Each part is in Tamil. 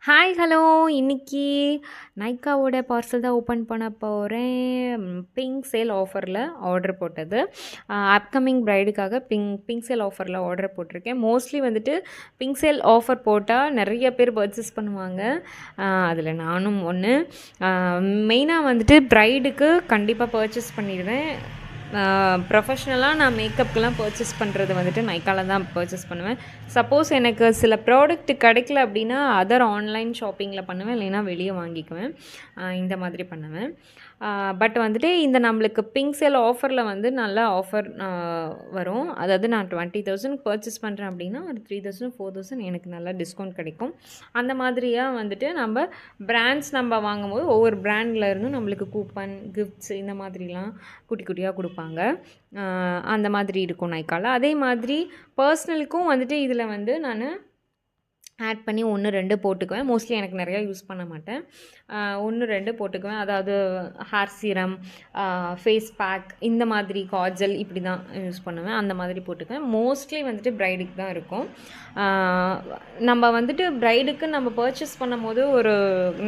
ஹாய் ஹலோ இன்னைக்கு நைக்காவோட பார்சல் தான் ஓப்பன் பண்ண போகிறேன். பிங்க் சேல் ஆஃபரில் ஆர்டர் போட்டது. அப்கமிங் ப்ரைடுக்காக பிங்க் சேல் ஆஃபரில் ஆர்டர் போட்டிருக்கேன். மோஸ்ட்லி வந்துட்டு பிங்க் சேல் ஆஃபர் போட்டால் நிறைய பேர் பர்ச்சேஸ் பண்ணுவாங்க. அதில் நானும் ஒன்று. மெயினாக வந்துட்டு ப்ரைடுக்கு கண்டிப்பாக பர்ச்சேஸ் பண்ணிடுவேன். ப்ரொஃபஷ்னலாக நான் மேக்கப்புக்கெலாம் பர்ச்சேஸ் பண்ணுறது வந்துட்டு நைக்காவில் தான் பர்ச்சேஸ் பண்ணுவேன். சப்போஸ் எனக்கு சில ப்ராடக்ட் கிடைக்கல அப்படின்னா அதர் ஆன்லைன் ஷாப்பிங்கில் பண்ணுவேன், இல்லைன்னா வெளியே வாங்கிக்குவேன். இந்த மாதிரி பண்ணுவேன். பட் வந்துட்டு இந்த நம்மளுக்கு பிங்க் சேல் ஆஃபரில் வந்து நல்ல ஆஃபர் வரும். அதாவது நான் 20,000 பர்ச்சேஸ் பண்ணுறேன் அப்படின்னா ஒரு 3,000 4,000 எனக்கு நல்லா டிஸ்கவுண்ட் கிடைக்கும். அந்த மாதிரியாக வந்துட்டு நம்ம பிராண்ட்ஸ் நம்ம வாங்கும்போது ஒவ்வொரு பிராண்டில் இருந்தும் நம்மளுக்கு கூப்பன் கிஃப்ட்ஸ் இந்த மாதிரிலாம் குட்டி குட்டியாக கொடுப்பாங்க. அந்த மாதிரி இருக்கும் நைக்காவில். அதே மாதிரி பர்சனலுக்கும் வந்துட்டு இதில் வந்து நான் ஆட் பண்ணி 1 2 போட்டுக்குவேன். மோஸ்ட்லி எனக்கு நிறையா யூஸ் பண்ண மாட்டேன். 1 2 போட்டுக்குவேன். அதாவது ஹேர் சீரம், ஃபேஸ் பேக், இந்த மாதிரி காஜல் இப்படி தான் யூஸ் பண்ணுவேன். அந்த மாதிரி போட்டுக்குவேன். மோஸ்ட்லி வந்துட்டு ப்ரைடுக்கு தான் இருக்கும். நம்ம வந்துட்டு ப்ரைடுக்கு நம்ம பர்ச்சேஸ் பண்ணும்போது ஒரு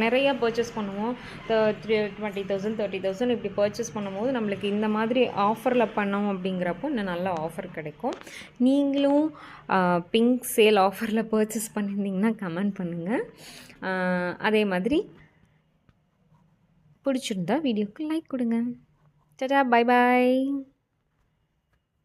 நிறையா பர்ச்சேஸ் பண்ணுவோம். 20,000 30,000 இப்படி பர்ச்சேஸ் பண்ணும்போது நம்மளுக்கு இந்த மாதிரி ஆஃபரில் பண்ணோம் அப்படிங்கிறப்போ இன்னும் நல்ல ஆஃபர் கிடைக்கும். நீங்களும் பிங்க் சேல் ஆஃபரில் பர்ச்சேஸ் பண்ணியிருந்தீங்கன்னா கமெண்ட் பண்ணுங்கள். அதே மாதிரி பிடிச்சிருந்தா வீடியோக்கு லைக் கொடுங்க. Tata, bye bye.